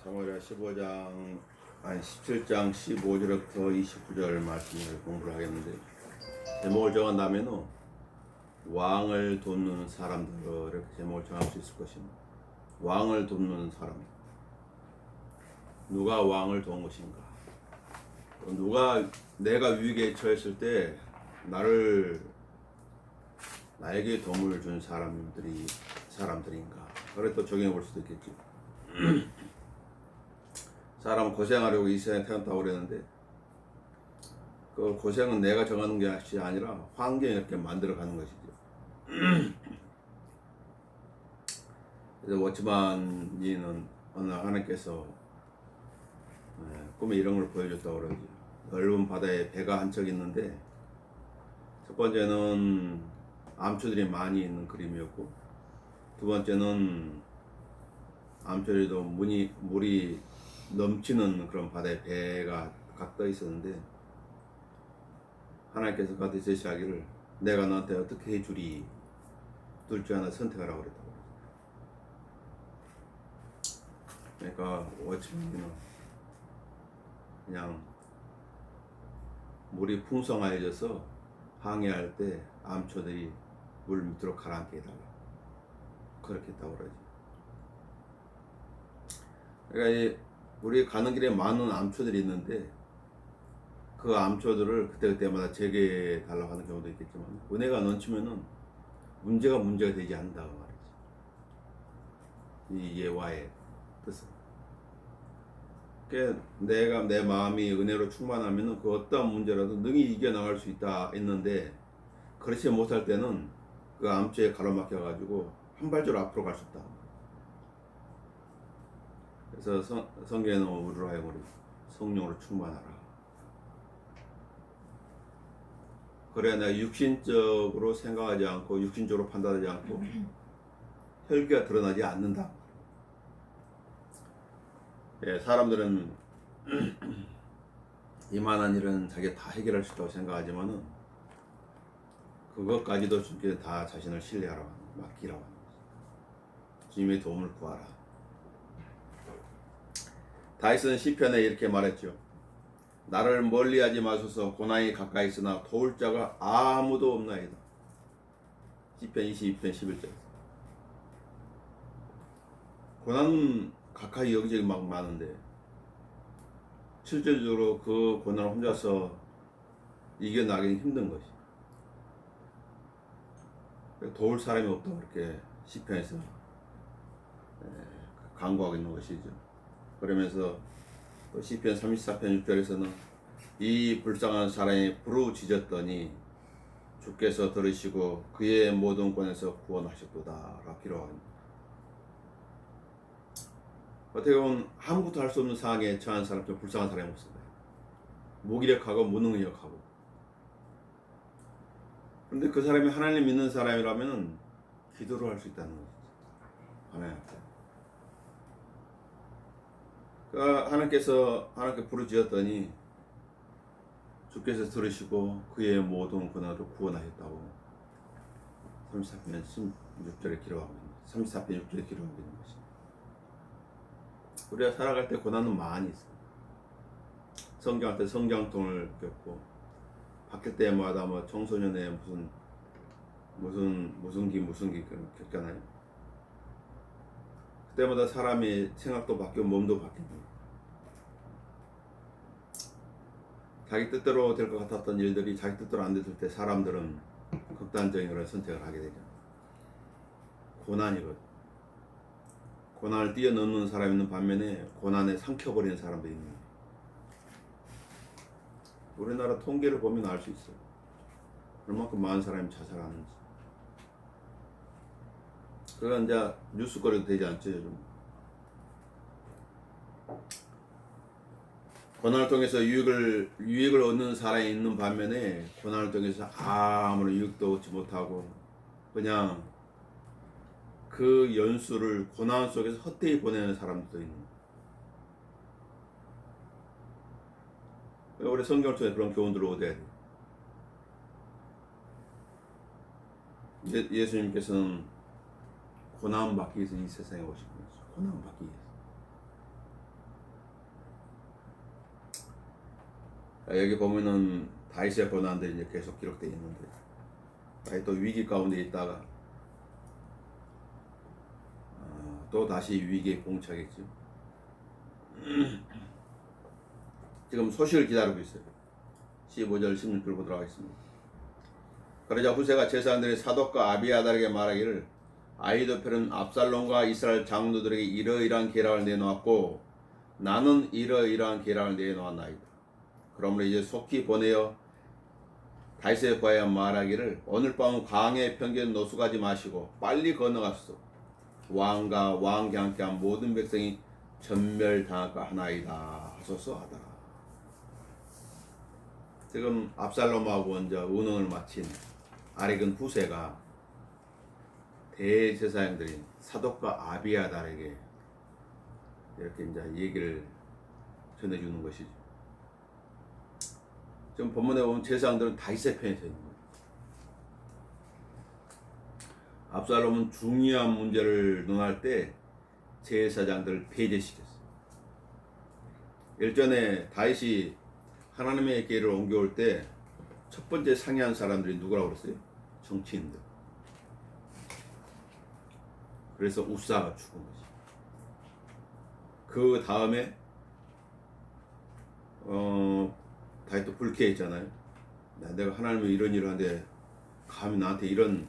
사무엘하 15장 17장 15절부터 29절 말씀을 공부를 하겠는데, 제목을 정한다면 왕을 돕는 사람들, 이렇게 제목을 정할 수 있을 것입니다. 왕을 돕는 사람, 누가 왕을 도운 것인가, 누가 내가 위기에 처했을 때 나에게 도움을 준 사람들인가. 그래 또 적용해 볼 수도 있겠지. 사람은 고생하려고 이 세상에 태어났다고 그랬는데, 그 고생은 내가 정하는 것이 아니라 환경이 이렇게 만들어가는 것이죠. 그래서 워치만이는 어느 하나님께서 꿈에 이런 걸 보여줬다고 그러지. 넓은 바다에 배가 한 척 있는데, 첫 번째는 암초들이 많이 있는 그림이었고, 두 번째는 암초리도 물이 넘치는 그런 바다에 배가 각 떠 있었는데, 하나님께서 그한테 제시하기를 내가 너한테 어떻게 해주리, 둘 중 하나 선택하라고 그랬다고. 그러니까 워치맨은 그냥 물이 풍성해져서 항해할 때 암초들이 물 밑으로 가라앉게 해달라, 그렇게 했다고 그러지. 그러니까 우리 가는 길에 많은 암초들이 있는데, 그 암초들을 그때그때마다 제거해 달라고 하는 경우도 있겠지만, 은혜가 넘치면은 문제가 되지 않는다고 말이지. 이 예화의 뜻은. 그러니까 내 마음이 은혜로 충만하면은 그 어떠한 문제라도 능히 이겨나갈 수 있는데, 그렇지 못할 때는 그 암초에 가로막혀 가지고 한 발자국 앞으로 갈 수 없다. 그래서 성경에는 우리로 하여금 성령으로 충만하라. 그래 내가 육신적으로 생각하지 않고 육신적으로 판단하지 않고 혈기가 드러나지 않는다. 예, 사람들은 이만한 일은 자기가 다 해결할 수 있다고 생각하지만은, 그것까지도 주님께 다 자신을 신뢰하라고, 맡기라고 하는 거지. 주님의 도움을 구하라. 다윗은 시편에 이렇게 말했죠. 나를 멀리하지 마소서. 고난이 가까이 있으나 도울 자가 아무도 없나이다. 시편 22편 11절. 고난은 가까이 여기저기 막 많은데, 실질적으로 그 고난을 혼자서 이겨나기는 힘든 것이. 도울 사람이 없다고 그렇게 시편에서 강구하고 있는 것이죠. 그러면서 또 시편 34편 6절에서는 이 불쌍한 사람이 부르짖었더니 주께서 들으시고 그의 모든 권에서 구원하셨도다 라고 기록합니다. 어떻게 보면 아무것도 할 수 없는 상황에 처한 사람, 좀 불쌍한 사람이 없습니다. 무기력하고 무능력하고. 그런데 그 사람이 하나님 믿는 사람이라면 기도를 할 수 있다는 거죠. 하나님께 부르짖었더니 주께서 들으시고 그의 모든 권한으로 구원하셨다고 34편 16절에 기록하고 있는, 34편 6절에 기록하고 있는 것입니다. 우리가 살아갈 때 고난은 많이 있어요. 성경할 때 성경통을 겪고, 바뀔 때마다 뭐 청소년의 무슨 기 겪잖아요. 그때마다 사람의 생각도 바뀌고 몸도 바뀌고, 자기 뜻대로 될 것 같았던 일들이 자기 뜻대로 안 됐을 때 사람들은 극단적인 그런 선택을 하게 되죠. 고난이거든. 고난을 뛰어넘는 사람이 있는 반면에 고난에 삼켜버리는 사람도 있는 거예요. 우리나라 통계를 보면 알 수 있어요. 얼마큼 많은 사람이 자살하는지. 그건 이제 뉴스거리도 되지 않죠, 요즘. 고난을 통해서 유익을 얻는 사람이 있는 반면에, 고난을 통해서 아무런 유익도 얻지 못하고 그냥 그 연수를 고난 속에서 헛되이 보내는 사람들도 있는 거예요. 우리 성경을 통해 그런 교훈들을 얻어야 돼요. 예수님께서는 고난 받기 위해서 이 세상에 오신 거죠. 고난 받기 위해서. 여기 보면은 다윗의 고난들이 이제 계속 기록되어 있는데, 다윗 또 위기 가운데 있다가 또 다시 위기에 봉착했죠. 지금 소식을 기다리고 있어요. 15절 16절 보도록 하겠습니다. 그러자 후세가 제사장들의 사독과 아비아달에게 말하기를, 아히도펠은 압살롬과 이스라엘 장로들에게 이러이러한 계략을 내놓았고 나는 이러이러한 계략을 내놓았나이다. 그러므로 이제 속히 보내어 다윗에 관하여 말하기를, 오늘 밤은 강의 편견 노숙하지 마시고 빨리 건너가소서. 왕과 왕과 함께한 모든 백성이 전멸당할까 하나이다 하소서 하더라. 지금 압살롬하고 먼저 의논을 마친 아렉은 후세가 대제사장들인 사독과 아비아달에게 이렇게 이제 얘기를 전해주는 것이죠. 지금 본문에 보면 제사장들은 다윗의 편에 서 있는 거예요. 압살롬은 중요한 문제를 논할 때 제사장들을 폐제시켰어요. 일전에 다윗이 하나님의 길을 옮겨올 때 첫 번째 상의한 사람들이 누구라고 그랬어요? 정치인들. 그래서 우사가 죽은 거지. 그 다음에 다윗도 불쾌했잖아요. 내가 하나님의 이런 일을 하는데 감히 나한테 이런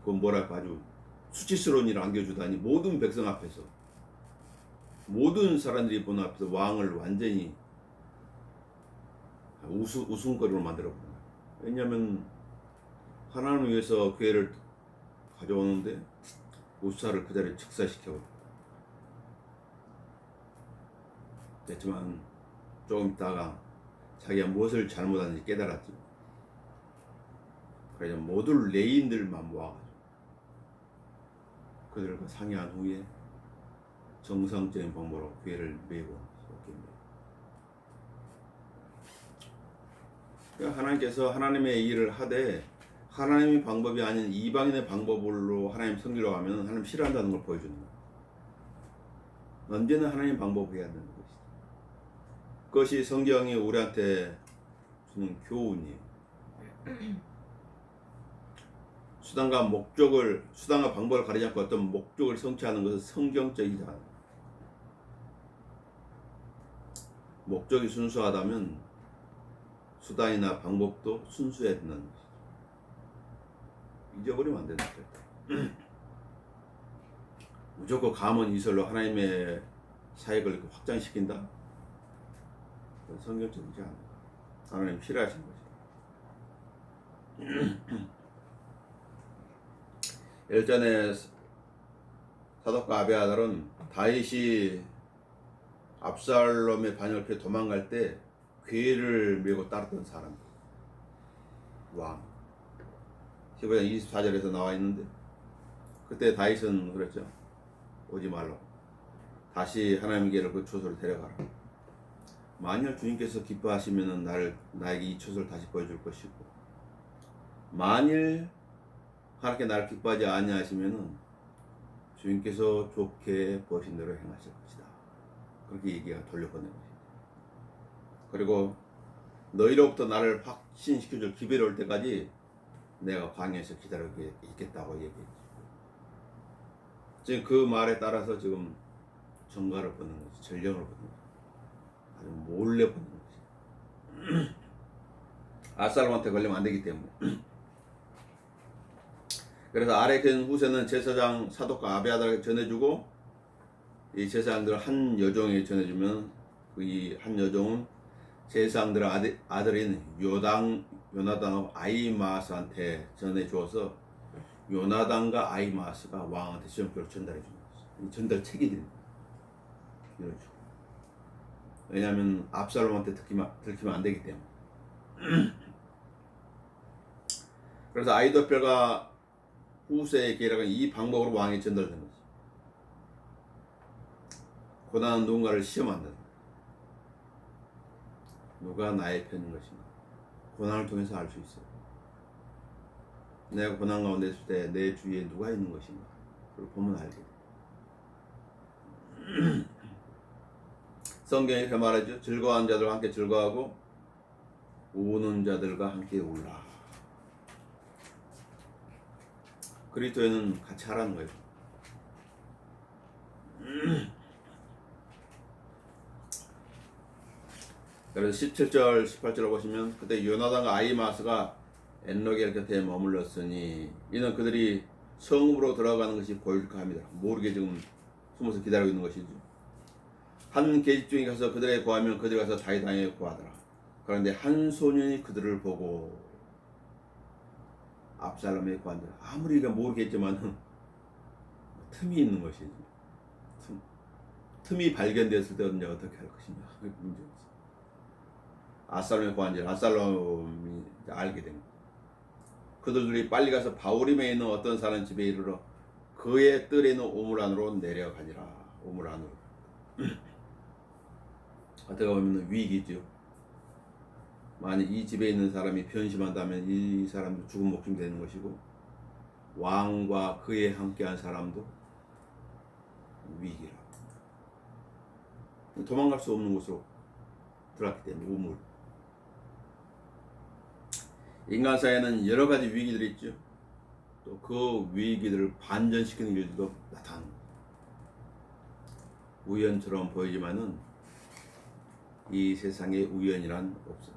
그건 뭐랄까 아주 수치스러운 일을 안겨주다니. 모든 백성 앞에서, 모든 사람들이 보는 앞에서 왕을 완전히 웃음거리로 만들어버린 거예요. 왜냐하면 하나님을 위해서 교회를 가져오는데 우사를 그 자리에 즉사시켜버렸어요. 됐지만 조금 있다가 자기가 무엇을 잘못하는지 깨달았지. 그래서 모든 레인들만 모아가지고 그들과 상의한 후에 정상적인 방법으로 교회를 메고 있겠네요. 그러니까 하나님께서 하나님의 일을 하되 하나님의 방법이 아닌 이방인의 방법으로 하나님 섬기려고 하면 하나님 싫어한다는 걸 보여주는 거예요. 언제나 하나님 방법을 해야 되는 것이죠. 그것이 성경이 우리한테 주는 교훈이에요. 수단과 방법을 가리지 않고 어떤 목적을 성취하는 것은 성경적이지 않아요. 목적이 순수하다면 수단이나 방법도 순수해야 된다는 것이죠. 잊어버리면 안 된다. 무조건 감언 이설로 하나님의 사역을 확장시킨다? 그건 성경적이지 않아요. 하나님 싫어하신 것이죠. 일전에 사독과 아비아달은 다윗이 압살롬의 반역을 피해 도망갈 때 괴를 메고 따랐던 사람, 왕. 15장 24절에서 나와 있는데, 그때 다윗은 그랬죠. 오지 말라고. 다시 하나님의 길을 그 초소를 데려가라. 만약 주님께서 기뻐하시면 나에게 이 초소를 다시 보여줄 것이고, 만일 하나님께 나를 기뻐하지 아니하시면은 주님께서 좋게 보신 대로 행하실 것이다. 그렇게 얘기가 돌려보낸 것이죠. 그리고 너희로부터 나를 확신시켜줄 기회를 올 때까지 내가 광야에서 기다리고 있겠다고 얘기했죠. 지금 그 말에 따라서 지금 정가를 보는 거지, 전령을 보는 거지, 아주 몰래 보는 거지. 압살롬한테 걸리면 안 되기 때문에. 그래서 아렉은 후세는 제사장 사독과 아비아달에게 전해주고, 이 제사장들 한 여종에게 전해주면 이 한 여종은 제사장들의 아들인 요나단과 아히마스한테 전해주어서 요나단과 아히마스가 왕한테 시험표를 전달해 줍니다. 전달 책이 됩니다. 이러죠. 왜냐하면 압살롬한테 들키면 안 되기 때문에. 그래서 아히도펠과 후세의 계략은 이 방법으로 왕에 전달된 거지. 고난은 누군가를 시험한다. 누가 나의 편인 것인가. 고난을 통해서 알 수 있어요. 내가 고난 가운데 있을 때 내 주위에 누가 있는 것인가. 그걸 보면 알게 돼. 성경이 이렇게 말하죠. 즐거워하는 자들과 함께 즐거워하고 우는 자들과 함께 울라. 그리스도에는 같이 하라는 거예요. 그래서 17절, 18절을 보시면 그때 요나단과 아히마스가 엔로겔 곁에 머물렀으니 이는 그들이 성읍으로 들어가는 것이 보일까 합니다. 모르게 지금 숨어서 기다리고 있는 것이죠. 한 계집 중에 가서 그들에게 구하면 그들이 가서 다윗 왕에게 구하더라. 그런데 한 소년이 그들을 보고 압살롬에게 구한다. 아무리 모르겠지만 틈이 있는 것이지. 틈이 발견됐을 때 언제 어떻게 할 것이냐. 그게 문제지. 압살롬에 구한지 압살롬이 알게 된 거야. 그들이 빨리 가서 바울임에 있는 어떤 사람 집에 이르러 그의 뜰에 있는 우물 안으로 내려가니라. 우물 안으로. 어떻게 보면 위기죠. 만약 이 집에 있는 사람이 변심한다면 이 사람도 죽은 목숨이 되는 것이고 왕과 그에 함께한 사람도 위기라. 도망갈 수 없는 곳으로 들어갔기 때문에 우물. 인간 사회에는 여러 가지 위기들이 있죠. 또 그 위기들을 반전시키는 일들도 나타납니다. 우연처럼 보이지만은 이 세상에 우연이란 없어요.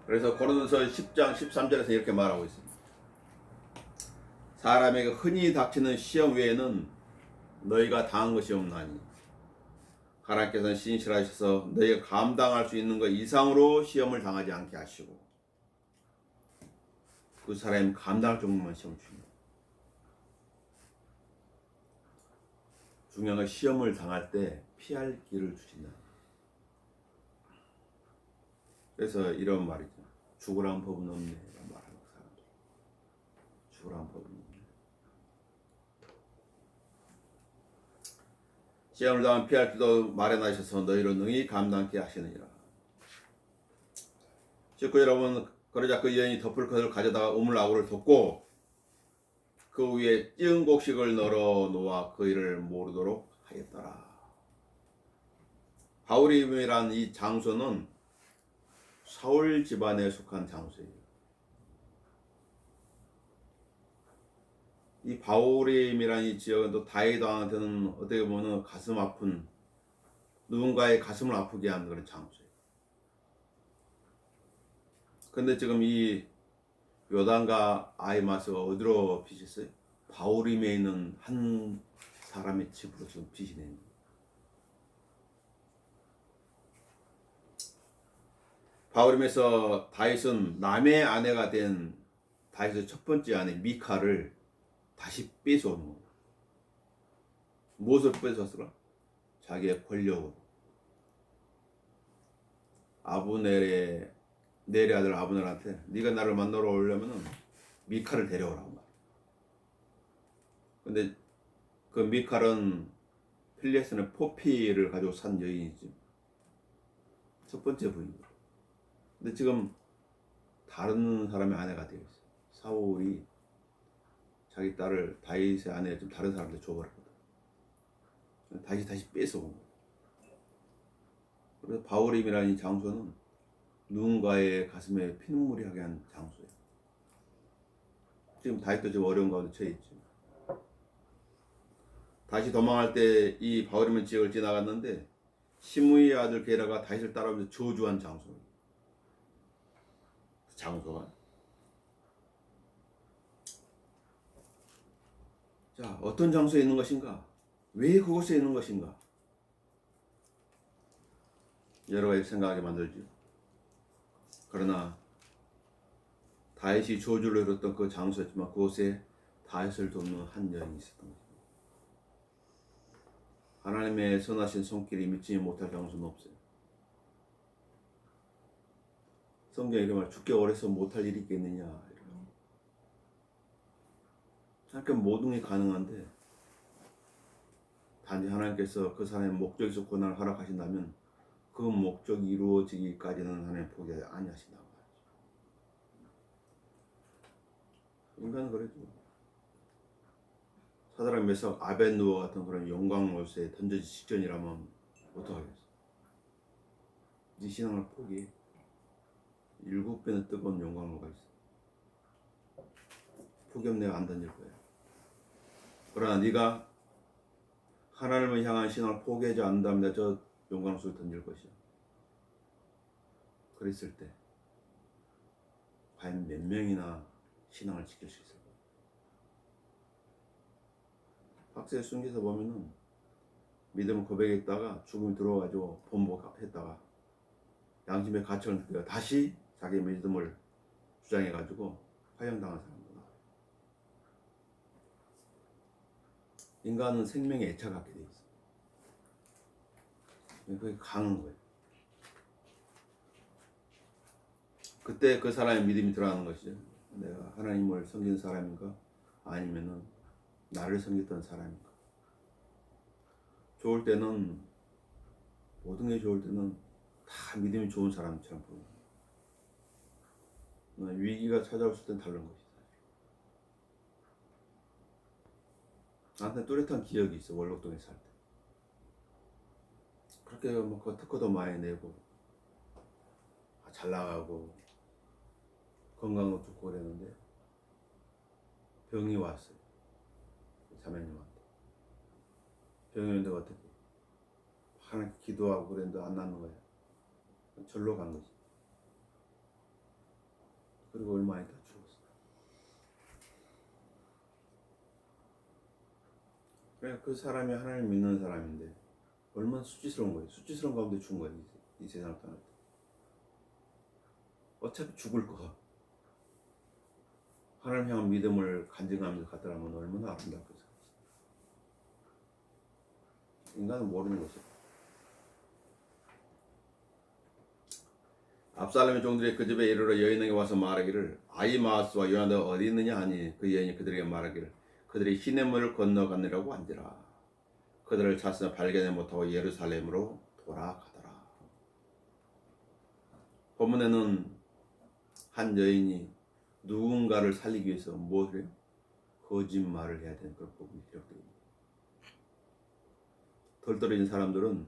그래서 고린도서 10장 13절에서 이렇게 말하고 있습니다. 사람에게 흔히 닥치는 시험 외에는 너희가 당한 것이 없나니 하나님께서는 신실하셔서 너희가 감당할 수 있는 것 이상으로 시험을 당하지 않게 하시고 그 사람이 감당할 정도만 시험을 주십니다. 중요한 건 시험을 당할 때 피할 길을 주신다. 그래서 이런 말이죠. 죽으란 법은 없네. 이런 말하는 사람들. 죽으란 법은 없네. 시험을 당하면 피할 길도 마련하셔서 너희를 능히 감당케 하시느니라. 식구 여러분, 그러자 그 여인이 덮을 것을 가져다가 우물 아구를 덮고 그 위에 찌은 곡식을 널어 놓아 그 일을 모르도록 하였더라. 바울임이란 이 장소는 사울 집안에 속한 장소예요. 이 바울임이란 이 지역은 또 다윗 왕한테는 어떻게 보면 가슴 아픈 누군가의 가슴을 아프게 하는 그런 장소예요. 근데 지금 이 요단과 아히마스가 어디로 피셨어요? 바울임에 있는 한 사람의 집으로 지금 빛이 내는 거예요. 바울임에서 다윗은 남의 아내가 된 다윗의 첫 번째 아내 미카를 다시 뺏어오는 거예요. 무엇을 뺏었을까? 자기의 권력으로. 넬의 아들 아브넬한테 네가 나를 만나러 오려면은 미카를 데려오라고 말이야. 근데 그 미칼은 필리에스는 포피를 가지고 산 여인이지. 첫 번째 부인. 근데 지금 다른 사람의 아내가 되어 있어. 사울이 자기 딸을 다윗의 아내 좀 다른 사람한테 줘버렸거든. 다시 뺏어온 거야. 그래서 바울임이라는 이 장소는 누군가의 가슴에 피눈물이 하게 한 장소예요. 지금 다윗도 좀 어려운 가운데 처해 있죠. 다시 도망할 때 이 바울임의 지역을 지나갔는데 시므이의 아들 게라가 다윗을 따라오면서 저주한 장소예요. 장소가. 자, 어떤 장소에 있는 것인가? 왜 그곳에 있는 것인가? 여러 가지 생각하게 만들죠. 그러나 다윗이 저주를 이뤘던 그 장소였지만 그곳에 다윗을 돕는 한 여인이 있었던 거죠. 하나님의 선하신 손길이 믿지 못할 장소는 없어요. 성경에 이런 말, 죽게 오래서 못할 일이 있겠느냐. 하나님께 모든 게 가능한데 단지 하나님께서 그 사람의 목적에서 고난을 허락하신다면 그 목적이 이루어지기까지는 하나님 포기하지 아니하신다고 말이죠. 인간은 그래도 사드락 메삭 아벤누고 같은 그런 영광로스에 던져질 직전이라면 어떡하겠어? 네 신앙을 포기해. 7배는 뜨거운 영광로가 있어. 포기하면 내가 안 던질 거야. 그러나 네가 하나님을 향한 신앙을 포기하지 않는다면 내가 저 영광 속에 던질 것이야. 그랬을 때 과연 몇 명이나 신앙을 지킬 수 있을까? 학생 순교에서 보면은 믿음을 고백했다가 죽음이 들어와가지고 번복했다가 양심의 가책을 느껴 다시 자기 믿음을 주장해가지고 화형당한 사람도 나와요. 인간은 생명에 애착을 갖게 돼 있어. 그게 강한 거예요. 그때 그 사람의 믿음이 들어가는 것이죠. 내가 하나님을 섬기는 사람인가? 아니면은 나를 섬겼던 사람인가? 좋을 때는, 모든 게 좋을 때는 다 믿음이 좋은 사람처럼 보여요. 위기가 찾아왔을 땐 다른 것이다. 나한테 뚜렷한 기억이 있어. 월곡동에 살 때. 그렇게 뭐 특허도 많이 내고 잘 나가고 건강도 좋고 그랬는데 병이 왔어요. 자매님한테. 병이 왔는데 어떻게 하나님께 기도하고 그랬는데 안 낫는 거야. 절로 간 거지. 그리고 얼마 있다 죽었어. 그래, 그 사람이 하나님 믿는 사람인데 얼마나 수치스러운 거예요. 수치스러운 가운데 죽은 거예요. 이 세상을 떠날 때. 어차피 죽을 거. 하나님 향한 믿음을 간증하면서 갔더라면 얼마나 아름답겠어. 인간은 모르는 것이야. 압살롬의 종들이 그 집에 이르러 여인에게 와서 말하기를 아히마아스와 요나다가 어디 있느냐 하니 그 여인이 그들에게 말하기를 그들이 시냇물을 건너가느라고 한지라. 그들을 찾으나 발견해 못하고 예루살렘으로 돌아가더라. 본문에는 한 여인이 누군가를 살리기 위해서 무엇을 해요? 거짓말을 해야 되는 그런 부분이 기록되어 있습니다. 덜 떨어진 사람들은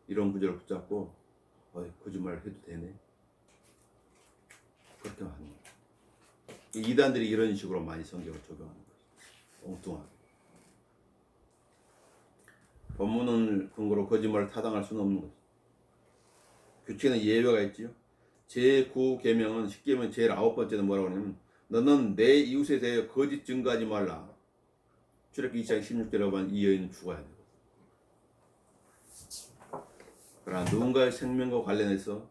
이런 구절을 붙잡고 거짓말을 해도 되네. 그렇게 하는 거예요. 이단들이 이런 식으로 많이 성경을 적용하는 거예요. 엉뚱하게. 본문을 근거로 거짓말을 타당할 수는 없는 거죠. 규칙에는 예외가 있지요. 제9계명은 쉽게 보면 제일 9번째는 뭐라고 하냐면 너는 내 이웃에 대해 거짓 증거하지 말라. 출애굽기 2장 16절에 보면 이 여인은 죽어야 돼요. 그러나 누군가의 생명과 관련해서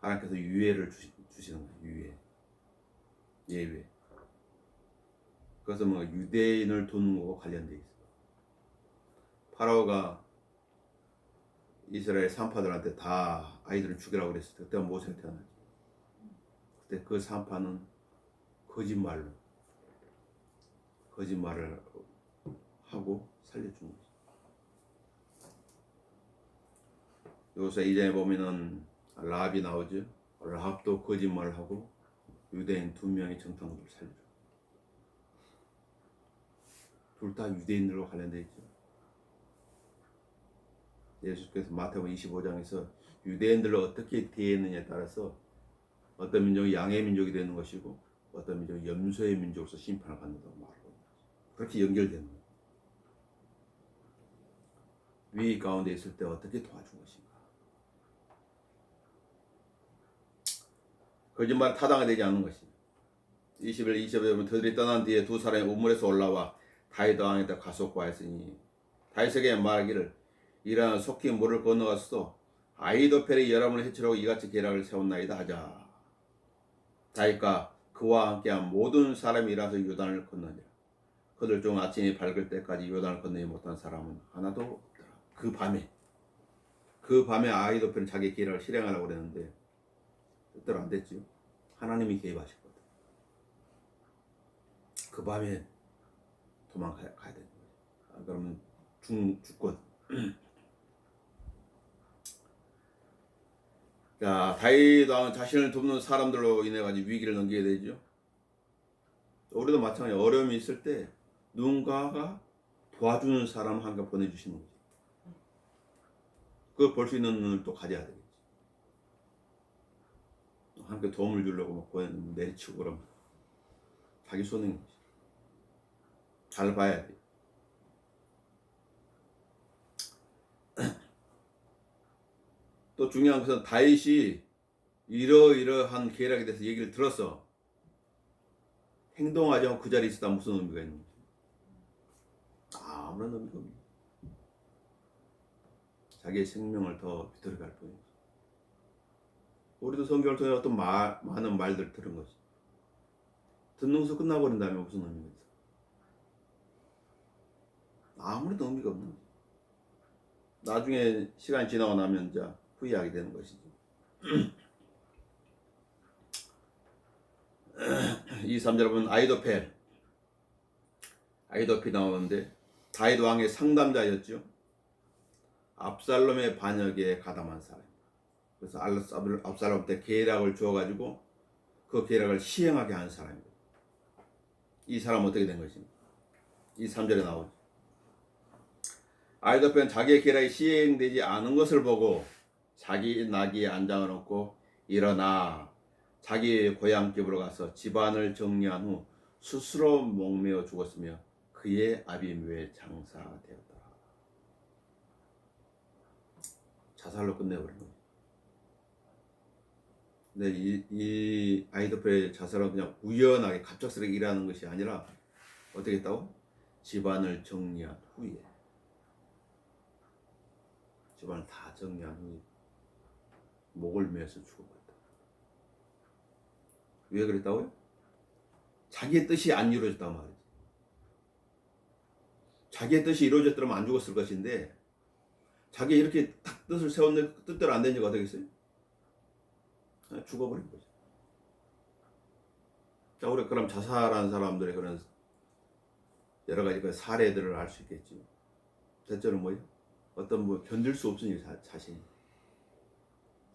하나님께서 유예를 주시는 거예요. 유예. 예외. 그것은 뭐 유대인을 돕는 거와 관련되어 있어요. 파라오가 이스라엘 산파들한테 다 아이들을 죽이라고 그랬을 때 그때가 모세가 태어나지. 그때 그 산파는 거짓말을 하고 살려준 거지. 여기서 이전에 보면은 라합이 나오죠. 라합도 거짓말을 하고 유대인 2명의 정탐꾼을 살려줘. 둘 다 유대인들과 관련되어 있죠. 예수께서 마태복음 25장에서 유대인들을 어떻게 대했느냐에 따라서 어떤 민족이 양의 민족이 되는 것이고 어떤 민족이 염소의 민족으로서 심판을 받는다고 말하고 그렇게 연결되는 거예요. 위기 가운데 있을 때 어떻게 도와준 것인가. 거짓말 타당이 되지 않는 것이 21, 20에 보면 그들이 떠난 뒤에 두 사람이 우물에서 올라와 다윗 왕에다 가속과했으니 다윗에게 말하기를 이러한 속히 물을 건너가서 아히도펠의 여러분을 해치려고 이같이 계략을 세웠나이다 하자. 다윗과 그와 함께한 모든 사람이 일어나서 요단을 건너니라. 그들 중 아침이 밝을 때까지 요단을 건너지 못한 사람은 하나도 없더라. 그 밤에 아히도펠은 자기 계략을 실행하려고 그랬는데 뜻대로 안 됐지요. 하나님이 개입하셨거든. 그 밤에 도망가야 되는 거예요. 그러면 죽거든. 자, 다윗 왕은 자신을 돕는 사람들로 인해 가지고 위기를 넘기게 되죠. 우리도 마찬가지 어려움이 있을 때 누군가가 도와주는 사람 한가 보내주시는 거지. 그걸 볼 수 있는 눈을 또 가져야 되겠지. 함께 도움을 주려고 막 내리치고 그러면 자기 손해인 거지. 잘 봐야 돼. 또 중요한 것은 다윗이 이러이러한 계략에 대해서 얘기를 들었어. 행동하지 않고 그 자리에 있었다 무슨 의미가 있는지. 아무런 의미가 없네. 자기의 생명을 더 비틀어갈 뿐이지. 우리도 성경을 통해 어떤 많은 말들 들은 거지. 듣는 것으로 끝나버린다면 무슨 의미가 있어? 아무런 의미가 없는 거지. 나중에 시간이 지나고 나면 이제 후회하게 되는 것이지. 이 3절 보면 아이도펠이 나오는데 다윗 왕의 상담자였죠. 압살롬의 반역에 가담한 사람. 그래서 압살롬 때 계략을 주어가지고 그 계략을 시행하게 한 사람입니다. 이 사람은 어떻게 된 것입니까? 이 3절에 나오죠. 아이도펠은 자기의 계략이 시행되지 않은 것을 보고 자기 나귀에 안장을 놓고 일어나 자기 고향집으로 가서 집안을 정리한 후 스스로 목매어 죽었으며 그의 아비묘에 장사되었다. 자살로 끝내버린 거예요. 근데 이 아이도펠의 자살은 그냥 우연하게 갑작스럽게 일어나는 것이 아니라 어떻게 했다고? 집안을 정리한 후에, 집안을 다 정리한 후에 목을 매서 죽어버렸다. 왜 그랬다고요? 자기의 뜻이 안 이루어졌단 말이지. 자기의 뜻이 이루어졌더라면 안 죽었을 것인데 자기 이렇게 딱 뜻을 세웠는데 뜻대로 안 되니까 어떻게 했어요? 죽어버린 거죠. 자, 우리 그럼 자살한 사람들의 그런 여러 가지 그 사례들을 알 수 있겠지. 대체로 뭐예요? 어떤 뭐 견딜 수 없으니 자신이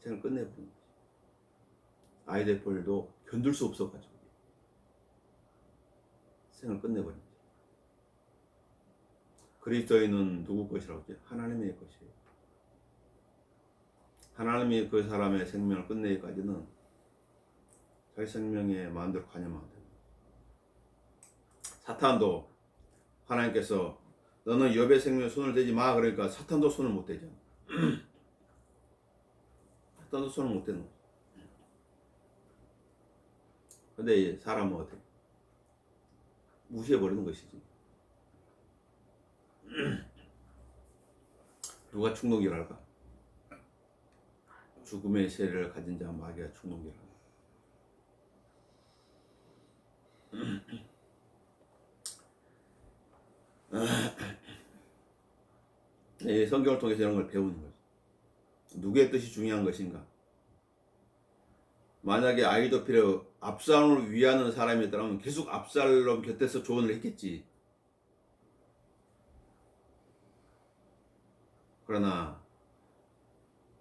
생을 끝내버린 거지. 아이도펠도 견딜 수 없어가지고 생을 끝내버린 거지. 그리스도인은 누구 것이라고 했죠? 하나님의 것이에요. 하나님이 그 사람의 생명을 끝내기까지는 자기 생명에 마음대로 관여하면 안 됩니다. 사탄도 하나님께서 너는 욥의 생명에 손을 대지 마 그러니까 사탄도 손을 못 대잖아. 사탄도 손을 못 대는 거지. 근데 사람은 어떻게 무시해버리는 것이지. 누가 충동질할까? 죽음의 세례를 가진 자 마귀가 충동질한다. 성경을 통해서 이런 걸 배우는 거죠. 누구의 뜻이 중요한 것인가? 만약에 아이도펠을 압살롬을 위하는 사람이었다면 계속 압살롬 곁에서 조언을 했겠지. 그러나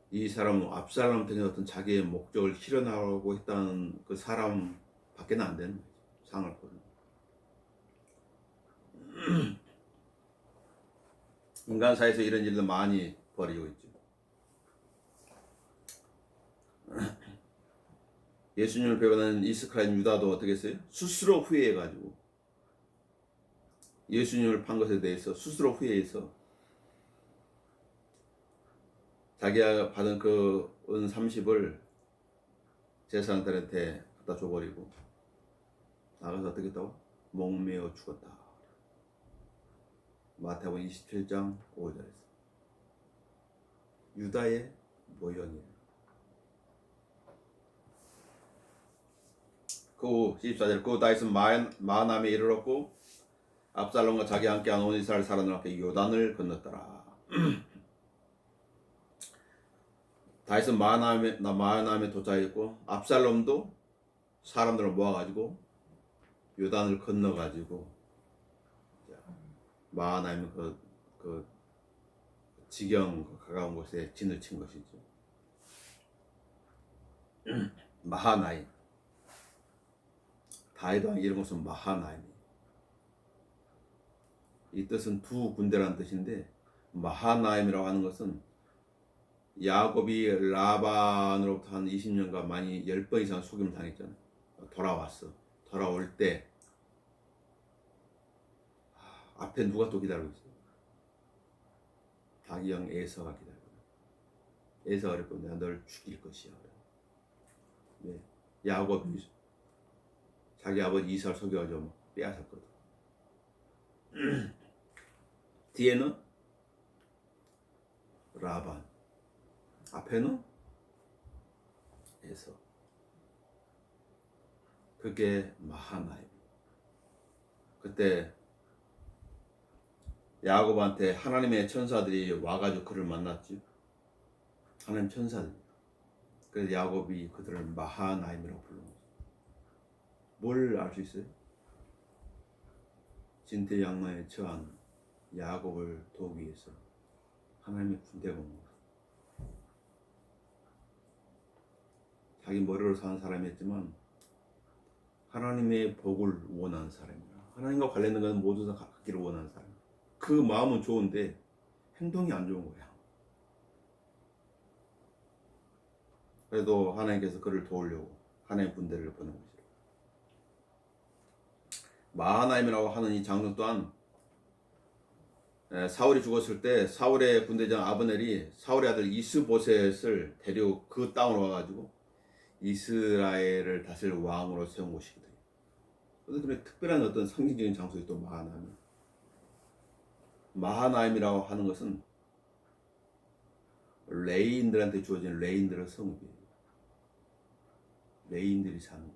이 사람은 압살롬 등의 어떤 자기의 목적을 실현하려고 했다는 그 사람 밖에는 안 되는 거죠. 상을 보는. 인간사에서 이런 일도 많이 벌이고 있죠. 예수님을 배반하는 이스카리온 유다도 어떻게 했어요? 스스로 후회해가지고 예수님을 판 것에 대해서 스스로 후회해서 자기가 받은 그 은 30을 제사장들한테 갖다 줘버리고 나가서 어떻게 했다고? 목매어 죽었다. 마태복음 27장 5절에서 유다의 모형이에요. 그 후 14절 그 다윗은 마하나임에 이르렀고 압살롬과 자기 함께한 온 이스라엘 사람들 앞에 요단을 건넜더라. 다윗은 마하나임에 도착했고 압살롬도 사람들을 모아가지고 요단을 건너가지고 마하나임 그 지경 가까운 곳에 진을 친 것이죠. 마하나임 다윗 왕이 이런 것은 마하나임. 이 뜻은 두 군대라는 뜻인데 마하나임이라고 하는 것은 야곱이 라반으로부터 한 20년간 많이 10번 이상 속임을 당했잖아요. 돌아왔어. 돌아올 때 앞에 누가 또 기다리고 있어요? 자기 형 에서가 기다리고 있어요. 에서가 그랬고 내가 널 죽일 것이야. 네. 야곱이 자기 아버지 이삭을 속여가지고 빼앗았거든. 뒤에는 라반, 앞에는 에서. 그게 마하나임. 그때 야곱한테 하나님의 천사들이 와가지고 그를 만났지. 하나님 천사들. 그래서 야곱이 그들을 마하나임이라고 부르는 거죠. 뭘 알 수 있어요? 진퇴양난에 처한 야곱을 도우기 위해서 하나님의 군대가 온 거예요. 자기 머리로 사는 사람이었지만 하나님의 복을 원하는 사람이야. 하나님과 관련된 것은 모두 다 갖기를 원하는 사람. 그 마음은 좋은데 행동이 안 좋은 거야. 그래도 하나님께서 그를 도우려고 하나님의 군대를 보낸 거죠. 마하나임이라고 하는 이 장소 또한 사울이 죽었을 때 사울의 군대장 아브넬이 사울의 아들 이스보셋을 데리고 그 땅으로 와가지고 이스라엘을 다스릴 왕으로 세운 곳이거든요. 그런데 특별한 어떤 상징적인 장소에 또 마하나임이라고 하는 것은 레인들한테 주어진 레인들의 성읍이에요. 레인들이 사는 곳.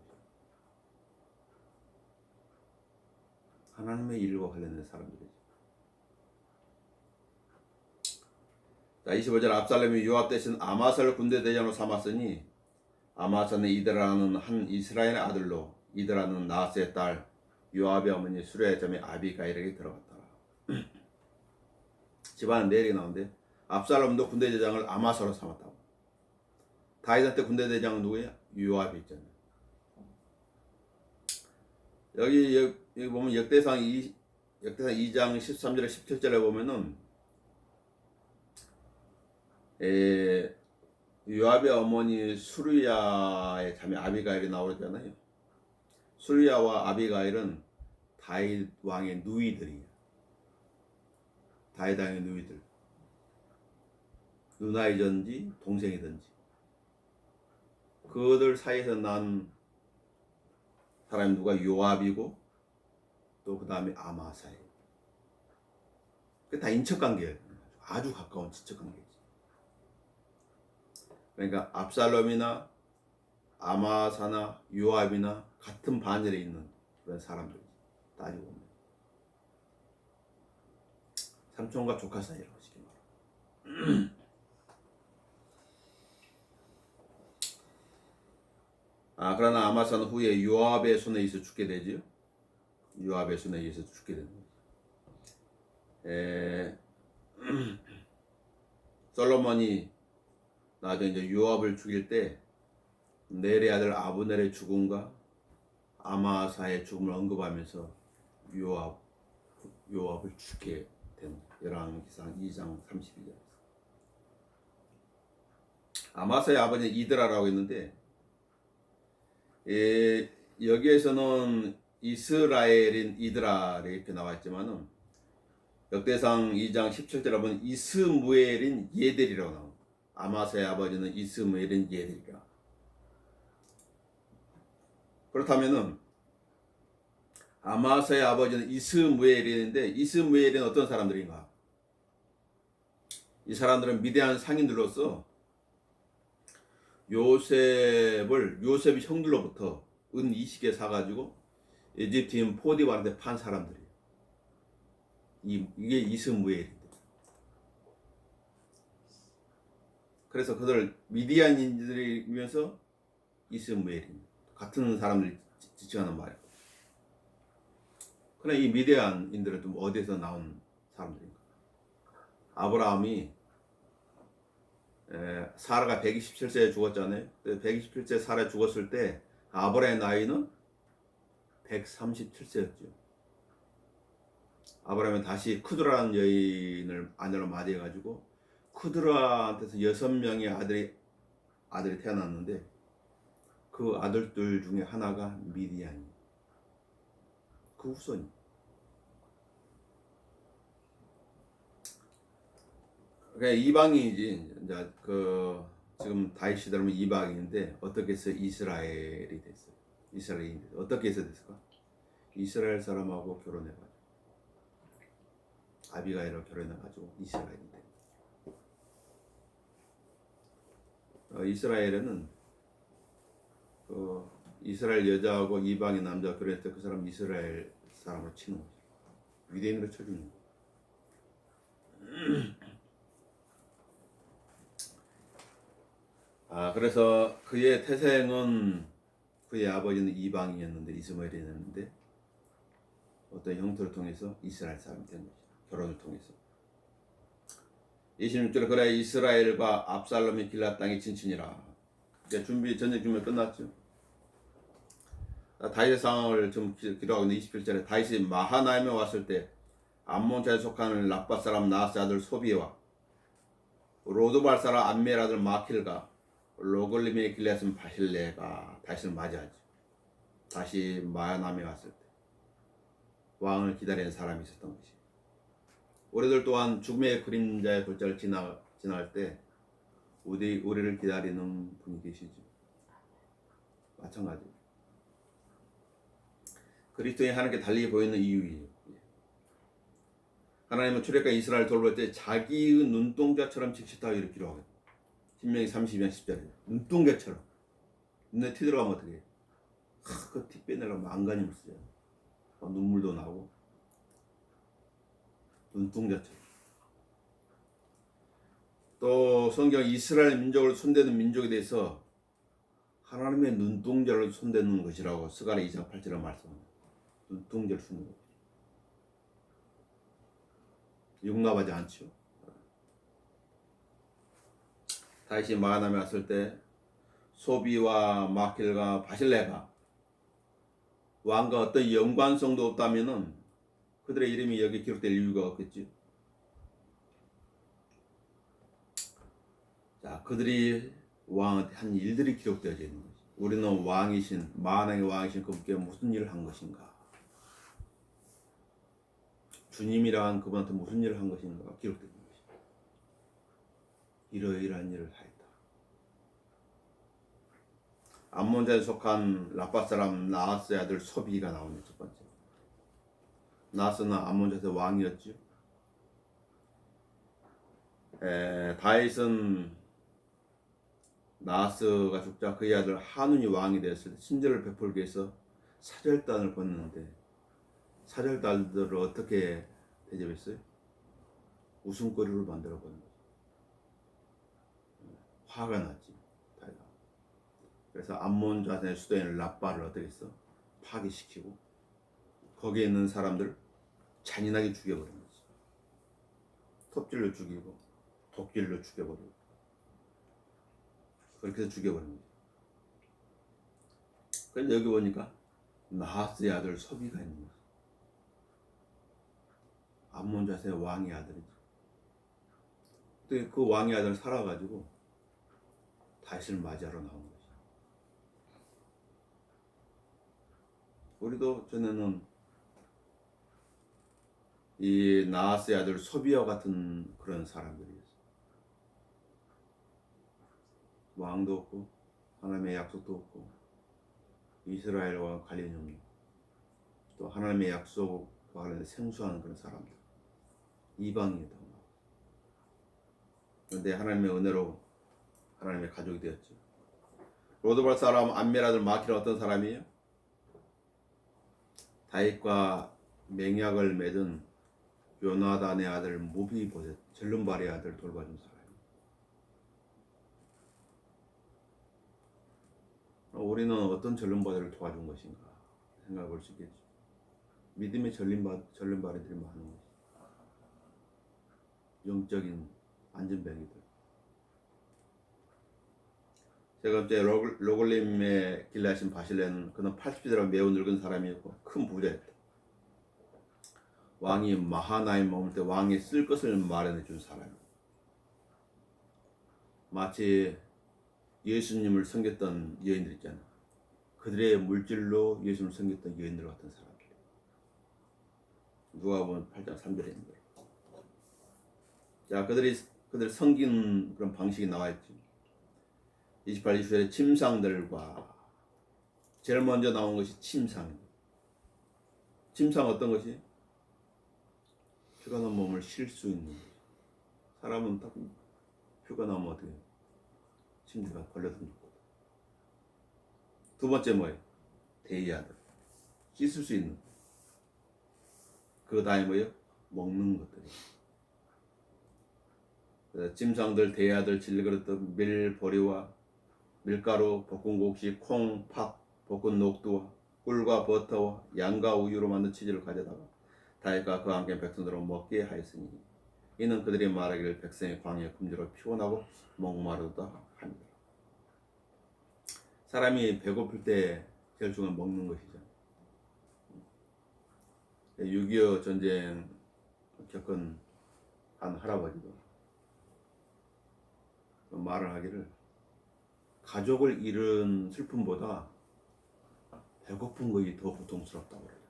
하나님의 일과 관련된 사람들이죠. 자, 25절 압살롬이 요압 대신 아마사를 군대 대장으로 삼았으니 아마사는 이드라는 한 이스라엘의 아들로 이드라는 나하스의 딸 요압의 어머니 수레의 자매 아비가일에게 들어갔더라. 집안은 내리게 나오는데 압살롬도 군대 대장을 아마사로 삼았다고. 다윗한테 군대 대장은 누구예요? 요압이 있잖아요. 여기 보면 역대상 2장 13절에 17절에 보면은 요압의 어머니 수르야의 자매 아비가일이 나오잖아요. 수르야와 아비가일은 다윗 왕의 누이들이에요. 다윗 왕의 누이들. 누나이든지 동생이든지 그들 사이에서 난 사람이 누가 요압이고 또 그 다음에 아마사예요. 다 인척관계예요. 아주 가까운 친척관계지. 그러니까 압살롬이나 아마사나 요압이나 같은 반열에 있는 그런 사람들이지. 따지고 보면 삼촌과 조카 사이라고 쉽게 말하면. 그러나 아마사는 후에 요압의 손에 의해서 죽게 되지요. 요압의 손에 의해서 죽게 되는 거죠. 솔로몬이 나중에 이제 요압을 죽일 때 넬의 아들 아브넬의 죽음과 아마사의 죽음을 언급하면서 요압을 죽게 된 열왕기상 2장 32절. 아마사의 아버지 이드라라고 했는데 여기에서는 이스라엘인 이드라 이렇게 나와 있지만은 역대상 2장 17절에 보면 이스무엘인 예델이라고 나옵니다. 아마사의 아버지는 이스무엘인 예델이라. 그렇다면은 아마사의 아버지는 이스무엘인데 이스무엘은 어떤 사람들인가? 이 사람들은 미디안 상인들로서 요셉이 형들로부터 은 20개 사가지고 이집트인 포디바한테 판 사람들이에요. 이게 이스무엘인데. 그래서 그들 미디안인들이면서 이스무엘입니다. 같은 사람들이 지칭하는 말이에요. 그러나 이 미디안인들은 좀 어디서 나온 사람들인가? 아브라함이 사라가 127세에 죽었잖아요. 127세 사라 죽었을 때 아브라함의 나이는 137세였죠. 아브라함은 다시 크두라는 여인을 아내로 맞이해가지고 크두라한테서 6명의 아들이 태어났는데 그 아들들 중에 하나가 미디안이, 그 후손이. 그러니까 이방인이지. 이제 지금 다윗 시대로 이방인인데 어떻게 해서 이스라엘이 됐어요. 이스라엘이 어떻게 해서 됐을까? 이스라엘 사람하고 결혼해가지고 아비가일하고 결혼해가지고 이스라엘이 돼. 이스라엘에는 이스라엘 여자하고 이방인 남자가 결혼했을 때 그 사람 이스라엘 사람으로 치는 거죠. 유대인으로 쳐주는 거죠. 그래서 그의 태생은 그의 아버지는 이방인이었는데 이스마엘이었는데 어떤 형태를 통해서 이스라엘 사람이 된 거죠. 결혼을 통해서. 26절에 그래 이스라엘과 압살롬이 길앗 땅의 친친이라. 이제 전쟁 준비 끝났죠. 다윗의 상황을 좀 기록하고 있는 27절에 다윗이 마하나임에 왔을 때 암몬자에 속하는 라빠 사람 나하스 아들 소비와 로드발 사람 암멜 아들 마킬과 로글림의 길앗은 바실레가 다윗을 맞이하죠. 다시 마하나임에 왔을 때 왕을 기다리는 사람이 있었던 것이. 우리들 또한 죽음의 그림자의 골짜기를 지나갈 때 우리를 기다리는 분이 계시죠. 마찬가지. 그리스도인 하나님께 달리 보이는 이유이에요. 하나님은 출애굽과 이스라엘 돌볼 때 자기의 눈동자처럼 직시하여 이렇게 기록하거든요. 신명기 32장 10절에 눈동자처럼 눈에 티 들어가면 어떻게 해요? 그 티 빼내려면 안간힘을 쓰죠. 눈물도 나고 눈동자처럼. 또 성경 이스라엘 민족을 손대는 민족에 대해서 하나님의 눈동자를 손대는 것이라고 스가랴 2장 8절에 말씀합니다. 눈동자를 손대는 것. 용납하지 않죠. 다시 마하나임에 왔을 때 소비와 마킬과 바실레가 왕과 어떤 연관성도 없다면은 그들의 이름이 여기 기록될 이유가 없겠죠. 자, 그들이 왕한테 한 일들이 기록되어져 있는 거죠. 우리는 왕이신 만왕의 왕이신 그분께 무슨 일을 한 것인가? 주님이란 그분한테 무슨 일을 한 것인가 기록되는 것이죠. 이러이러한 일을 하였다. 암몬자에 속한 라빠 사람 나하스의 아들 소비가 나옵니다. 첫 번째. 나하스는 암몬자에서 왕이었죠. 다윗은 나하스가 죽자 그의 아들 한운이 왕이 되었을 때 친절을 베풀기 위해서 사절단을 보냈는데 사절단들을 어떻게 대접했어요? 웃음거리로 만들어 버린 거죠. 화가 났지. 그래서 암몬 자손의 수도인 라빠를 어떻게 했어? 파괴시키고 거기에 있는 사람들을 잔인하게 죽여버린 거지. 톱질로 죽이고 도끼로 죽여버리고 그렇게 해서 죽여버린 거지. 그런데 여기 보니까 나하스의 아들 소비가 있는 거지. 암몬 자손의 왕의 아들이죠. 근데 그 왕의 아들 살아가지고 다윗을 맞이하러 나온 거지. 우리도 전에는 이 나하스의 아들 소비와 같은 그런 사람들이었어요. 왕도 없고 하나님의 약속도 없고 이스라엘과 관련이 없는 또 하나님의 약속과 관련해 생소한 그런 사람들, 이방인이다. 그런데 하나님의 은혜로 하나님의 가족이 되었죠. 로드발 사람 암멜 아들 마킬은 어떤 사람이에요? 다윗과 맹약을 맺은 요나단의 아들 무비보셋, 절름발의 아들 돌봐준 사람이에요. 우리는 어떤 절름발을 도와준 것인가 생각해 볼 수 있겠죠. 믿음의 절름발이들이 많은 것이죠. 영적인 안전뱅이들. 제가 이제 로글림의 길라신 바실레는 그는 80세라 매우 늙은 사람이었고 큰 부자였다. 왕이 마하나임 머물 때 왕이 쓸 것을 마련해 준 사람. 마치 예수님을 섬겼던 여인들 있잖아. 그들의 물질로 예수님을 섬겼던 여인들 같은 사람들. 누가복음 8장 3절에 있는 거예요. 자, 그들 섬긴 그런 방식이 나와 있지. 28, 29절에 침상들과 제일 먼저 나온 것이 침상. 침상 어떤 것이? 휴가 난 몸을 쉴 수 있는 거지. 사람은 딱 휴가 나면 어떻게 해요? 침대가 걸려서 죽거든. 두 번째 뭐예요? 대야들. 씻을 수 있는. 그 다음에 뭐예요? 먹는 것들이. 침상들, 대야들, 질그릇들, 밀보리와 밀가루, 볶은 곡식, 콩, 팥, 볶은 녹두와 꿀과 버터와 양과 우유로 만든 치즈를 가져다가 다윗과 그와 함께 백성들로 먹게 하였으니 이는 그들이 말하기를 백성의 광야 금주로 피곤하고 목마르다 합니다. 사람이 배고플 때 제일 중요한 먹는 것이죠. 6.25 전쟁 겪은 한 할아버지도 말을 하기를 가족을 잃은 슬픔보다 배고픈 것이 더 고통스럽다고 그래요.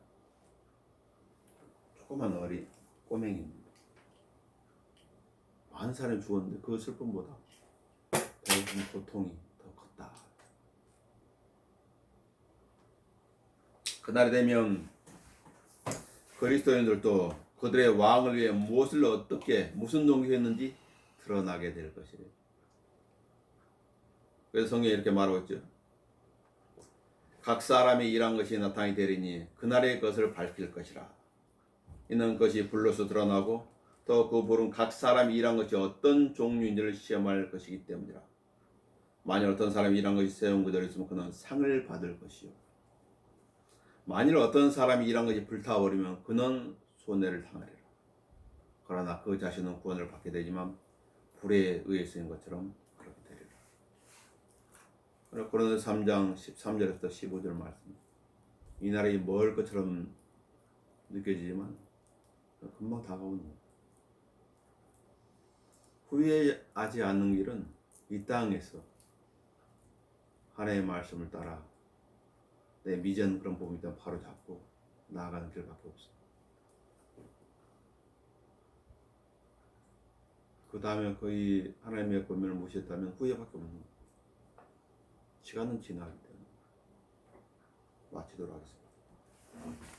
조그만 어린 꼬맹이입니다. 많은 사람이 죽었는데 그 슬픔보다 배고픈 고통이 더 컸다. 그날이 되면 그리스도인들도 그들의 왕을 위해 무엇을 어떻게 무슨 동기했는지 드러나게 될 것이래요. 그래서 성경에 이렇게 말하고 있죠. 각 사람이 일한 것이 나타나게 되리니 그날의 것을 밝힐 것이라. 이는 것이 불로서 드러나고 또 그 불은 각 사람이 일한 것이 어떤 종류인지를 시험할 것이기 때문이라. 만일 어떤 사람이 일한 것이 세운 그대로 있으면 그는 상을 받을 것이요. 만일 어떤 사람이 일한 것이 불타버리면 그는 손해를 당하리라. 그러나 그 자신은 구원을 받게 되지만 불에 의해 쓰인 것처럼 그렇게 되리라. 고린도서 3장 13절에서 15절 말씀. 이 날이 멀 것처럼 느껴지지만 금방 다가오는 거예요. 후회하지 않는 길은 이 땅에서 하나님의 말씀을 따라 내 미전 그런 부분이 있다면 바로 잡고 나아가는 길밖에 없어. 그 다음에 거의 하나님의 권면을 무시했다면 후회밖에 없는 거예요. 시간은 지나기 때문에 마치도록 하겠습니다.